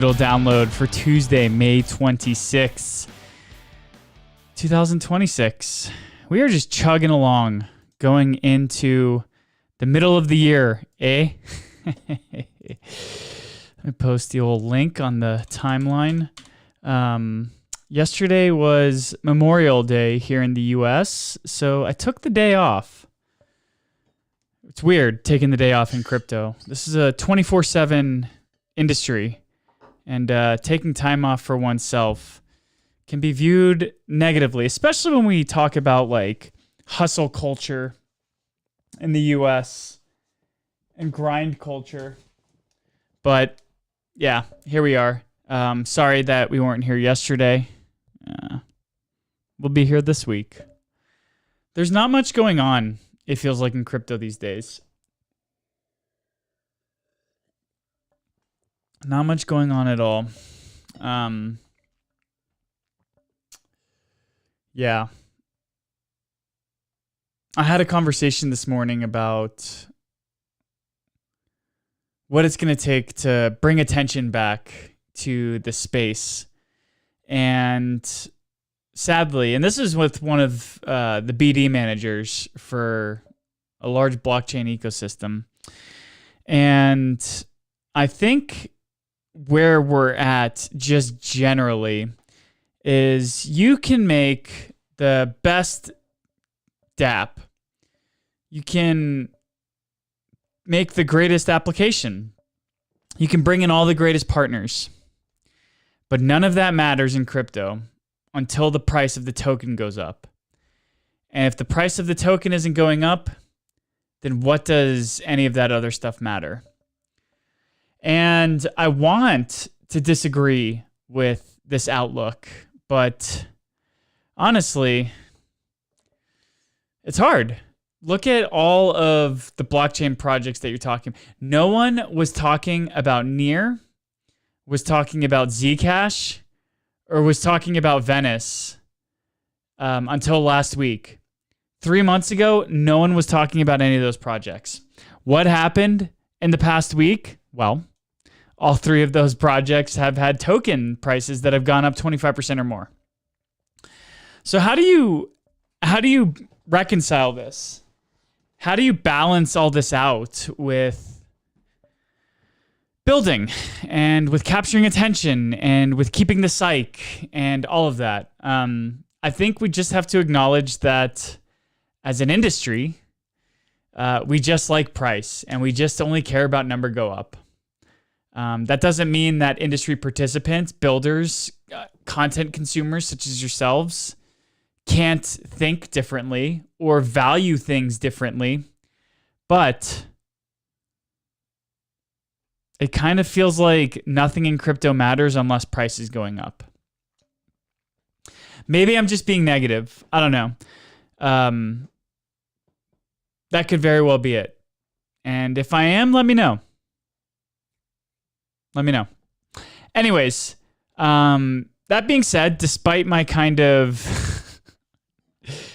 Download for Tuesday, May 26th, 2026. We are just chugging along, going into the middle of the year, eh? Let me post the old link on the timeline. Yesterday was Memorial Day here in the US, so I took the day off. It's weird taking the day off in crypto. This is a 24/7 industry. And taking time off for oneself can be viewed negatively, especially when we talk about like hustle culture in the US and grind culture. But yeah, here we are. Sorry that we weren't here yesterday. We'll be here this week. There's not much going on, it feels like, in crypto these days. Not much going on at all. Yeah. I had a conversation this morning about what it's going to take to bring attention back to the space. And sadly, and this is with one of the BD managers for a large blockchain ecosystem. And I think where we're at just generally is you can make the best dApp. You can make the greatest application. You can bring in all the greatest partners. But none of that matters in crypto until the price of the token goes up. And if the price of the token isn't going up, then what does any of that other stuff matter? And I want to disagree with this outlook, but honestly, it's hard. Look at all of the blockchain projects that you're talking. No one was talking about Near, was talking about Zcash, or was talking about Venice until last week. 3 months ago, no one was talking about any of those projects. What happened in the past week? Well, all three of those projects have had token prices that have gone up 25% or more. So how do you reconcile this? How do you balance all this out with building and with capturing attention and with keeping the psych and all of that? I think we just have to acknowledge that as an industry, we just like price and we just only care about number go up. That doesn't mean that industry participants, builders, content consumers such as yourselves can't think differently or value things differently, but it kind of feels like nothing in crypto matters unless price is going up. Maybe I'm just being negative. I don't know. That could very well be it. And if I am, let me know. Let me know. Anyways, that being said, despite my kind of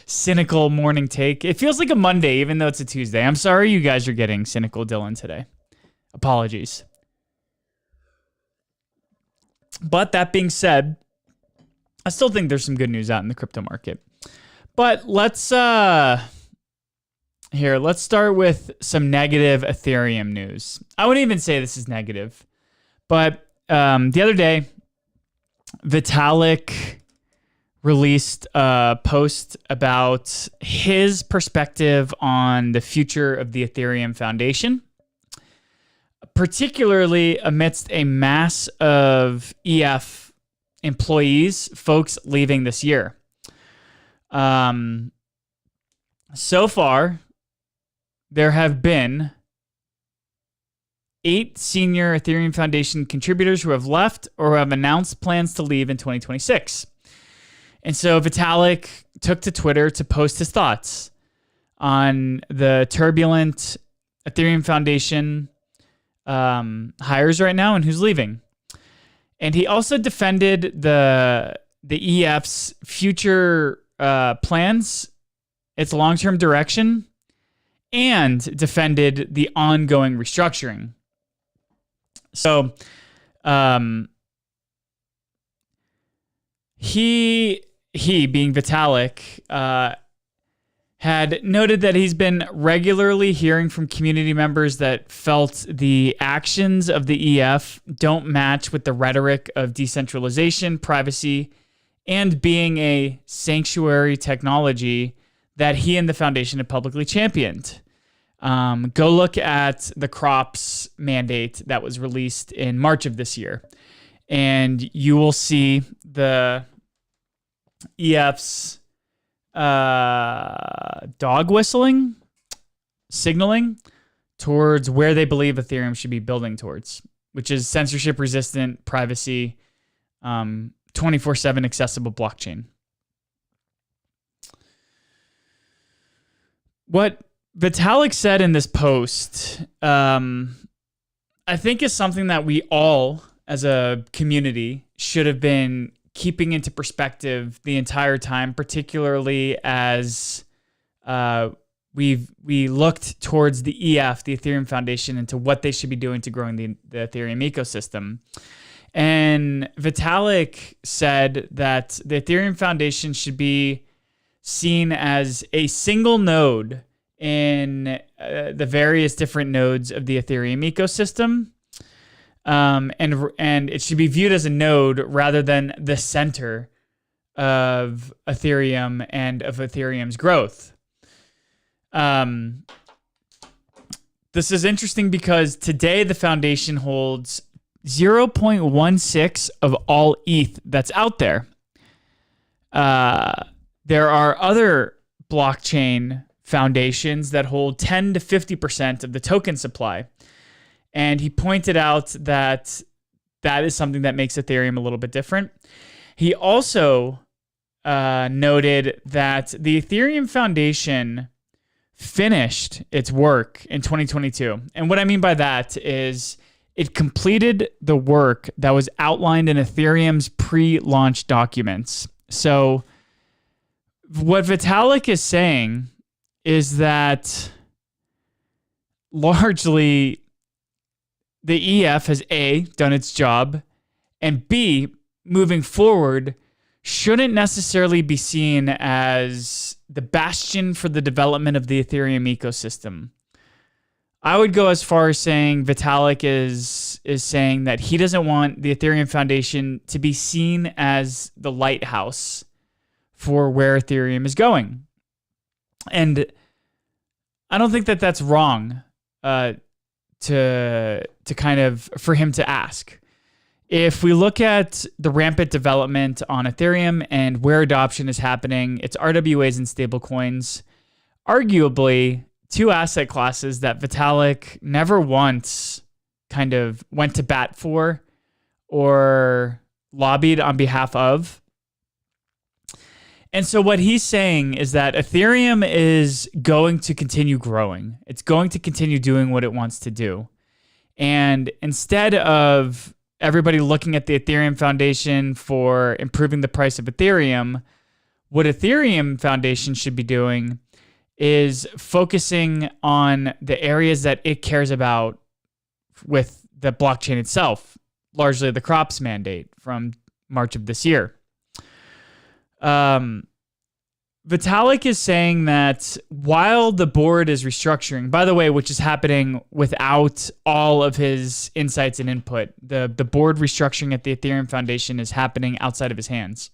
cynical morning take, it feels like a Monday, even though it's a Tuesday. I'm sorry you guys are getting cynical Dylan today. Apologies. But that being said, I still think there's some good news out in the crypto market. But let's start with some negative Ethereum news. I wouldn't even say this is negative. But the other day, Vitalik released a post about his perspective on the future of the Ethereum Foundation, particularly amidst a mass of EF employees, folks leaving this year. So far, there have been 8 senior Ethereum Foundation contributors who have left or have announced plans to leave in 2026. And so Vitalik took to Twitter to post his thoughts on the turbulent Ethereum Foundation hires right now and who's leaving. And he also defended the EF's future plans, its long-term direction, and defended the ongoing restructuring. So he being Vitalik, had noted that he's been regularly hearing from community members that felt the actions of the EF don't match with the rhetoric of decentralization, privacy, and being a sanctuary technology that he and the foundation have publicly championed. Go look at the crops mandate that was released in March of this year, and you will see the EF's dog whistling, signaling towards where they believe Ethereum should be building towards, which is censorship-resistant, privacy, 24/7 accessible blockchain. What Vitalik said in this post, I think is something that we all, as a community, should have been keeping into perspective the entire time, particularly as we looked towards the EF, the Ethereum Foundation, into what they should be doing to growing the Ethereum ecosystem. And Vitalik said that the Ethereum Foundation should be seen as a single node in the various different nodes of the Ethereum ecosystem. And it should be viewed as a node rather than the center of Ethereum and of Ethereum's growth. This is interesting because today the foundation holds 0.16 of all ETH that's out there. There are other blockchain foundations that hold 10 to 50% of the token supply. And he pointed out that that is something that makes Ethereum a little bit different. He also noted that the Ethereum Foundation finished its work in 2022. And what I mean by that is it completed the work that was outlined in Ethereum's pre-launch documents. So what Vitalik is saying is that largely the EF has A, done its job, and B, moving forward, shouldn't necessarily be seen as the bastion for the development of the Ethereum ecosystem. I would go as far as saying Vitalik is saying that he doesn't want the Ethereum Foundation to be seen as the lighthouse for where Ethereum is going. And I don't think that that's wrong to kind of for him to ask. If we look at the rampant development on Ethereum and where adoption is happening, it's RWAs and stablecoins, arguably two asset classes that Vitalik never once kind of went to bat for or lobbied on behalf of. And so what he's saying is that Ethereum is going to continue growing. It's going to continue doing what it wants to do. And instead of everybody looking at the Ethereum Foundation for improving the price of Ethereum, what Ethereum Foundation should be doing is focusing on the areas that it cares about with the blockchain itself, largely the crops mandate from March of this year. Vitalik is saying that while the board is restructuring, by the way, which is happening without all of his insights and input, the board restructuring at the Ethereum Foundation is happening outside of his hands.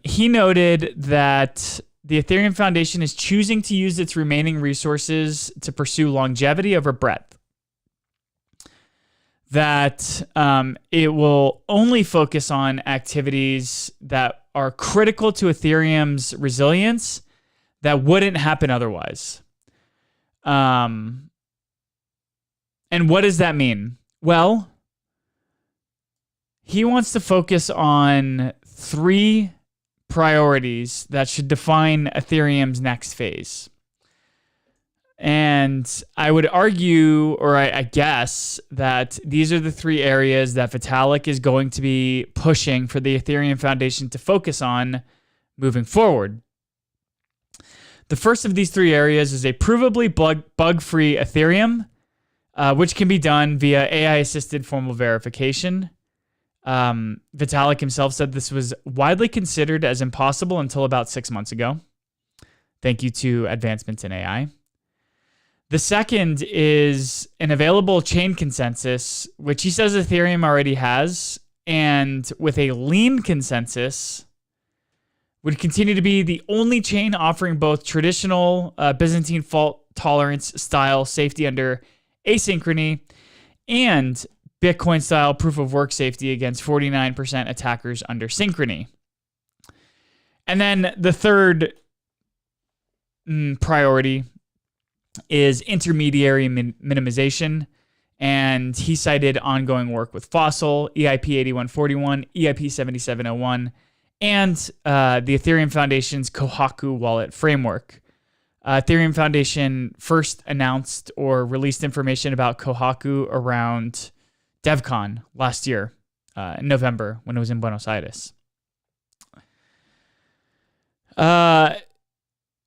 He noted that the Ethereum Foundation is choosing to use its remaining resources to pursue longevity over breadth. That it will only focus on activities that are critical to Ethereum's resilience that wouldn't happen otherwise. And what does that mean? Well, he wants to focus on three priorities that should define Ethereum's next phase. And I would argue, or I guess, that these are the three areas that Vitalik is going to be pushing for the Ethereum Foundation to focus on moving forward. The first of these three areas is a provably bug-free Ethereum, which can be done via AI-assisted formal verification. Vitalik himself said this was widely considered as impossible until about 6 months ago. Thank you to advancements in AI. The second is an available chain consensus, which he says Ethereum already has, and with a lean consensus, would continue to be the only chain offering both traditional Byzantine fault tolerance style safety under asynchrony and Bitcoin style proof of work safety against 49% attackers under synchrony. And then the third priority is intermediary minimization. And he cited ongoing work with Fossil, EIP 8141, EIP 7701, and the Ethereum Foundation's Kohaku wallet framework. Ethereum Foundation first announced or released information about Kohaku around DevCon last year, in November, when it was in Buenos Aires.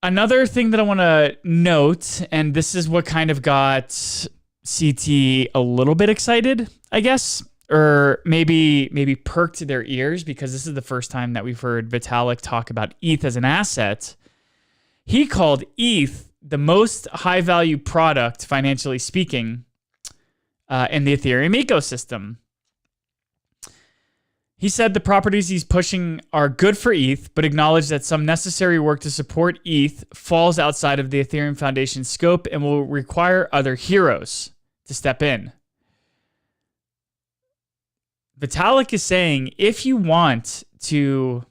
Another thing that I want to note, and this is what kind of got CT a little bit excited, I guess, or maybe perked their ears, because this is the first time that we've heard Vitalik talk about ETH as an asset. He called ETH the most high-value product, financially speaking, in the Ethereum ecosystem. He said the properties he's pushing are good for ETH, but acknowledged that some necessary work to support ETH falls outside of the Ethereum Foundation's scope and will require other heroes to step in. Vitalik is saying, if you want to,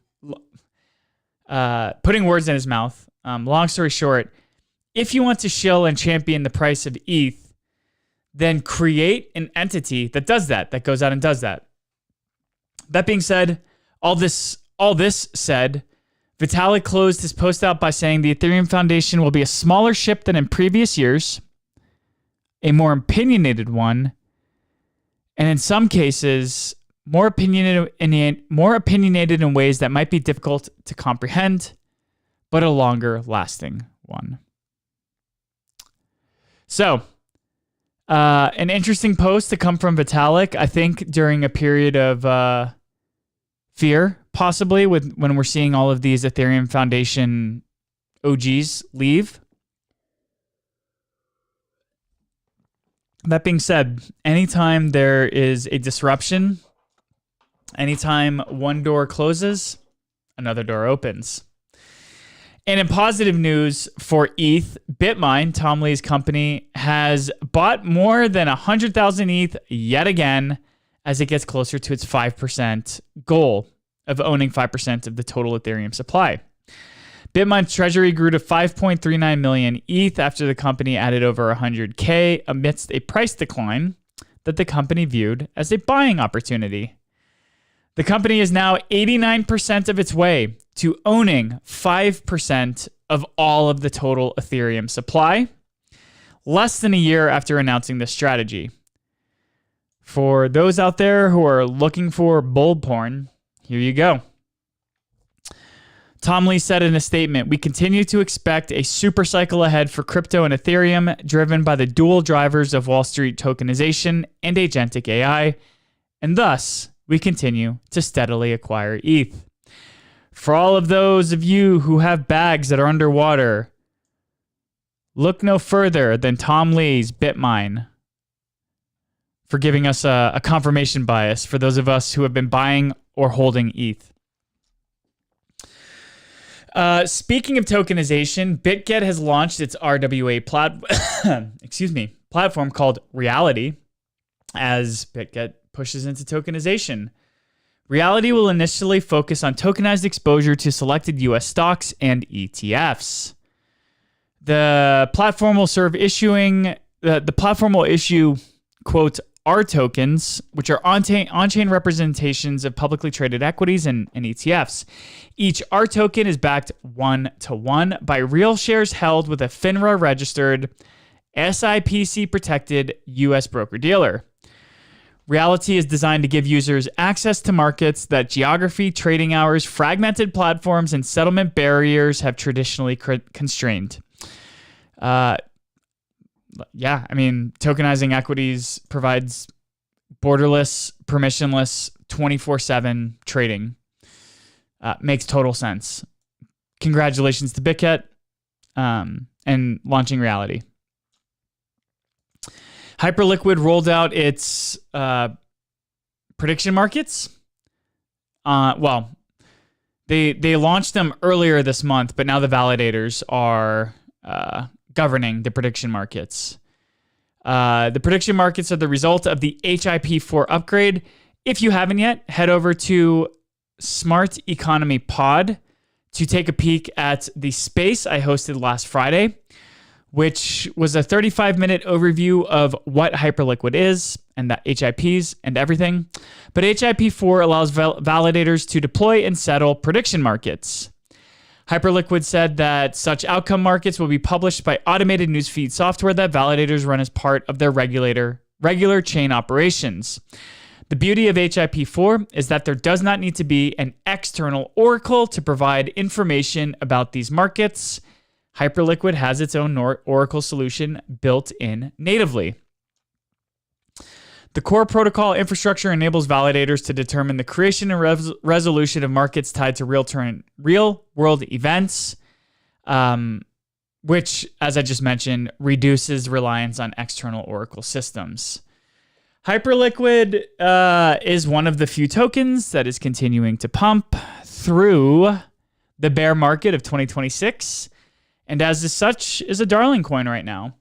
putting words in his mouth, long story short, if you want to shill and champion the price of ETH, then create an entity that does that, that goes out and does that. That being said, all this said, Vitalik closed his post out by saying the Ethereum Foundation will be a smaller ship than in previous years, a more opinionated one, and in some cases, more opinionated in ways that might be difficult to comprehend, but a longer lasting one. So, an interesting post to come from Vitalik, I think, during a period of fear, possibly, when we're seeing all of these Ethereum Foundation OGs leave. That being said, anytime there is a disruption, anytime one door closes, another door opens. And in positive news for ETH, Bitmine, Tom Lee's company, has bought more than 100,000 ETH yet again as it gets closer to its 5% goal of owning 5% of the total Ethereum supply. Bitmine's treasury grew to 5.39 million ETH after the company added over 100K amidst a price decline that the company viewed as a buying opportunity. The company is now 89% of its way to owning 5% of all of the total Ethereum supply, less than a year after announcing this strategy. For those out there who are looking for bold porn, here you go. Tom Lee said in a statement, "We continue to expect a super cycle ahead for crypto and Ethereum, driven by the dual drivers of Wall Street tokenization and agentic AI, and thus we continue to steadily acquire ETH. For all of those of you who have bags that are underwater, look no further than Tom Lee's Bitmine for giving us a confirmation bias for those of us who have been buying or holding ETH." Speaking of tokenization, Bitget has launched its RWA platform called Reality as Bitget pushes into tokenization. Reality will initially focus on tokenized exposure to selected US stocks and ETFs. The platform will the platform will issue, quote, rTokens, which are on-chain representations of publicly traded equities and ETFs. Each rToken is backed 1-to-1 by real shares held with a FINRA-registered, SIPC-protected U.S. broker-dealer. Reality is designed to give users access to markets that geography, trading hours, fragmented platforms, and settlement barriers have traditionally constrained. Tokenizing equities provides borderless, permissionless, 24/7 trading. Makes total sense. Congratulations to Bitget and launching Reality. Hyperliquid rolled out its prediction markets. They launched them earlier this month, but now the validators are governing the prediction markets. The prediction markets are the result of the HIP-4 upgrade. If you haven't yet, head over to Smart Economy Pod to take a peek at the space I hosted last Friday, which was a 35-minute overview of what Hyperliquid is and the HIPs and everything. But HIP-4 allows validators to deploy and settle prediction markets. Hyperliquid said that such outcome markets will be published by automated newsfeed software that validators run as part of their regular chain operations. The beauty of HIP-4 is that there does not need to be an external oracle to provide information about these markets. Hyperliquid has its own oracle solution built in natively. The core protocol infrastructure enables validators to determine the creation and resolution of markets tied to real-world events, which, as I just mentioned, reduces reliance on external oracle systems. Hyperliquid is one of the few tokens that is continuing to pump through the bear market of 2026, and as such is a darling coin right now.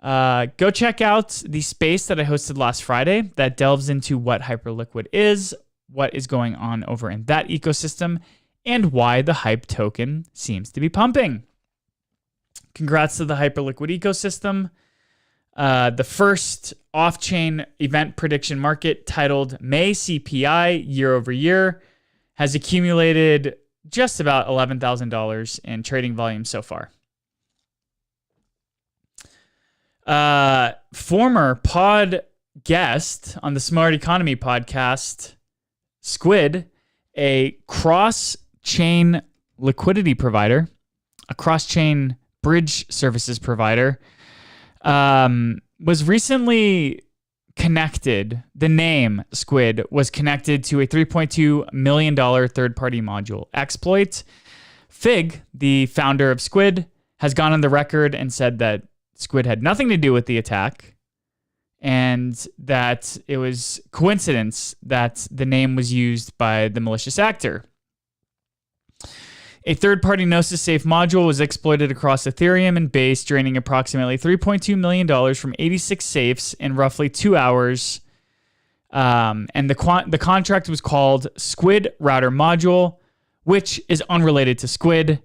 Go check out the space that I hosted last Friday that delves into what Hyperliquid is, what is going on over in that ecosystem, and why the Hype token seems to be pumping. Congrats to the Hyperliquid ecosystem. The first off-chain event prediction market titled May CPI year over year has accumulated just about $11,000 in trading volume so far. Former pod guest on the Smart Economy podcast, Squid, a cross-chain liquidity provider, a cross-chain bridge services provider, was recently connected. The name Squid was connected to a $3.2 million third-party module exploit. Fig, the founder of Squid, has gone on the record and said that Squid had nothing to do with the attack and that it was coincidence that the name was used by the malicious actor. A third-party Gnosis Safe module was exploited across Ethereum and Base, draining approximately $3.2 million from 86 safes in roughly 2 hours. And the contract was called Squid Router Module, which is unrelated to Squid.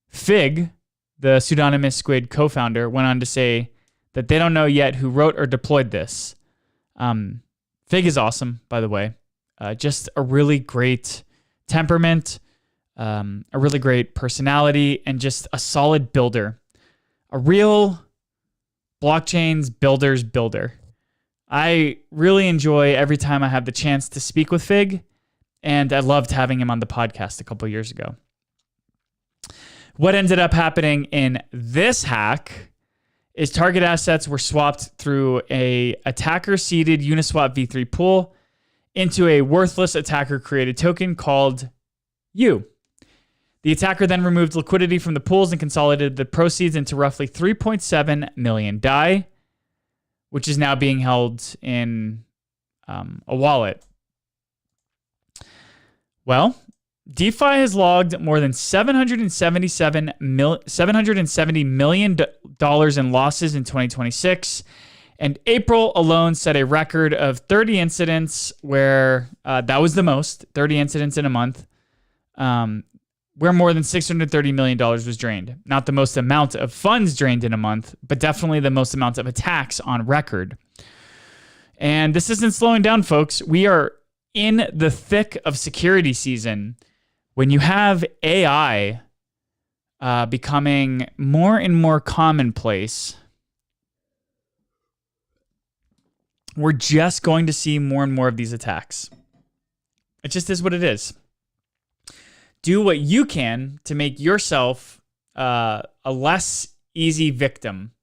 Fig, the pseudonymous Squid co-founder, went on to say that they don't know yet who wrote or deployed this. Fig is awesome, by the way. Just a really great temperament, a really great personality, and just a solid builder. A real blockchains builder's builder. I really enjoy every time I have the chance to speak with Fig, and I loved having him on the podcast a couple years ago. What ended up happening in this hack is target assets were swapped through a attacker-seeded Uniswap v3 pool into a worthless attacker-created token called U. The attacker then removed liquidity from the pools and consolidated the proceeds into roughly 3.7 million DAI, which is now being held in a wallet. Well, DeFi has logged more than $770 million in losses in 2026, and April alone set a record of 30 incidents where that was the most, 30 incidents in a month, where more than $630 million was drained. Not the most amount of funds drained in a month, but definitely the most amount of attacks on record. And this isn't slowing down, folks. We are in the thick of security season. When you have AI becoming more and more commonplace, we're just going to see more and more of these attacks. It just is what it is. Do what you can to make yourself a less easy victim.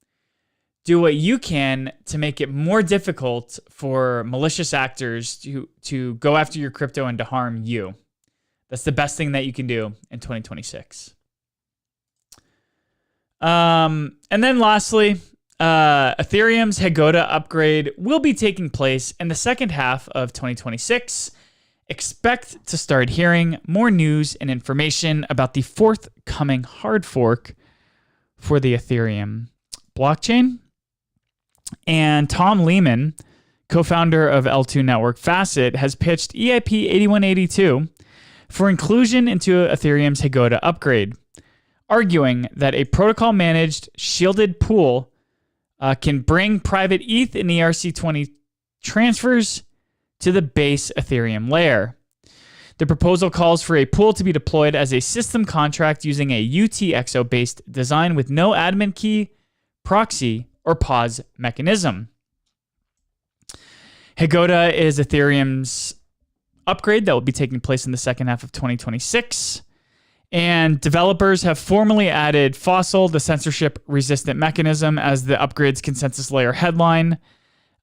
do what you can to make it more difficult for malicious actors to go after your crypto and to harm you. That's the best thing that you can do in 2026. And then lastly, Ethereum's Hegota upgrade will be taking place in the second half of 2026. Expect to start hearing more news and information about the forthcoming hard fork for the Ethereum blockchain. And Tom Lehman, co-founder of L2 network Facet, has pitched EIP 8182 for inclusion into Ethereum's Hegota upgrade, arguing that a protocol-managed shielded pool can bring private ETH and ERC20 transfers to the base Ethereum layer. The proposal calls for a pool to be deployed as a system contract using a UTXO-based design with no admin key, proxy, or pause mechanism. Hegota is Ethereum's upgrade that will be taking place in the second half of 2026. And developers have formally added Fossil, the censorship-resistant mechanism, as the upgrade's consensus layer headline.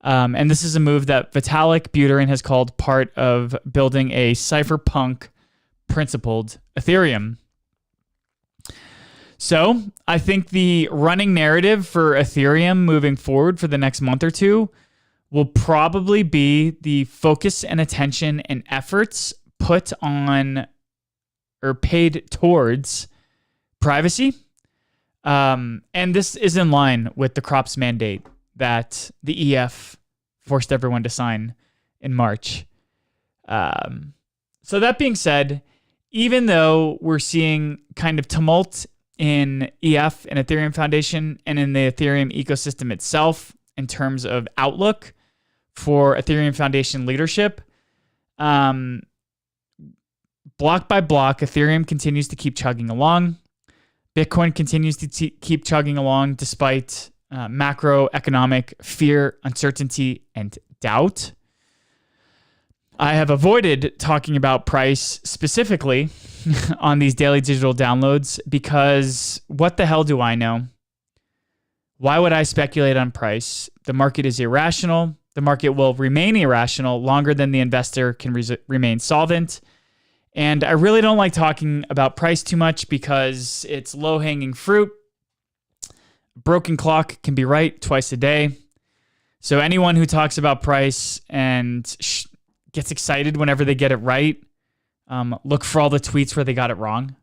And this is a move that Vitalik Buterin has called part of building a cypherpunk principled Ethereum. So I think the running narrative for Ethereum moving forward for the next month or two will probably be the focus and attention and efforts put on or paid towards privacy. And this is in line with the crops mandate that the EF forced everyone to sign in March. So that being said, even though we're seeing kind of tumult in EF and Ethereum Foundation and in the Ethereum ecosystem itself in terms of outlook for Ethereum Foundation leadership, block by block, Ethereum continues to keep chugging along. Bitcoin continues to keep chugging along despite macroeconomic fear, uncertainty, and doubt. I have avoided talking about price specifically on these daily digital downloads because what the hell do I know? Why would I speculate on price? The market is irrational. The market will remain irrational longer than the investor can remain solvent. And I really don't like talking about price too much because it's low-hanging fruit. Broken clock can be right twice a day. So anyone who talks about price and gets excited whenever they get it right, look for all the tweets where they got it wrong.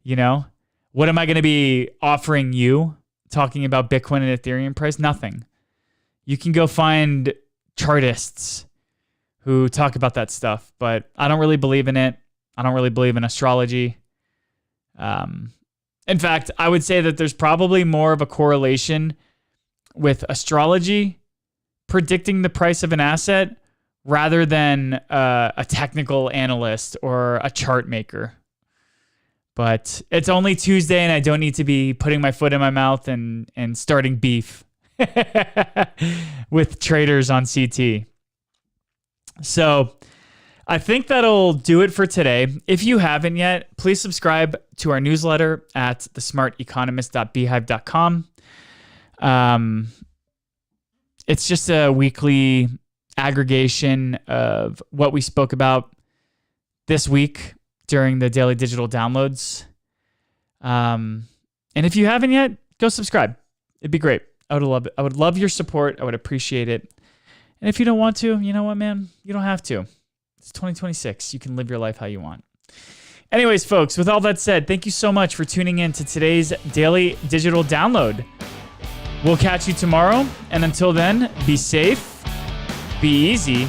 You know, what am I going to be offering you talking about Bitcoin and Ethereum price? Nothing. You can go find chartists who talk about that stuff, but I don't really believe in it. I don't really believe in astrology. In fact, I would say that there's probably more of a correlation with astrology predicting the price of an asset rather than a technical analyst or a chart maker. But it's only Tuesday and I don't need to be putting my foot in my mouth and starting beef with traders on CT. So I think that'll do it for today. If you haven't yet, please subscribe to our newsletter at thesmarteconomist.beehive.com. It's just a weekly aggregation of what we spoke about this week during the daily digital downloads. And if you haven't yet, go subscribe. It'd be great. I would love your support. I would appreciate it. And if you don't want to, you know what, man? You don't have to. It's 2026. You can live your life how you want. Anyways, folks, with all that said, thank you so much for tuning in to today's daily digital download. We'll catch you tomorrow. And until then, be safe, be easy,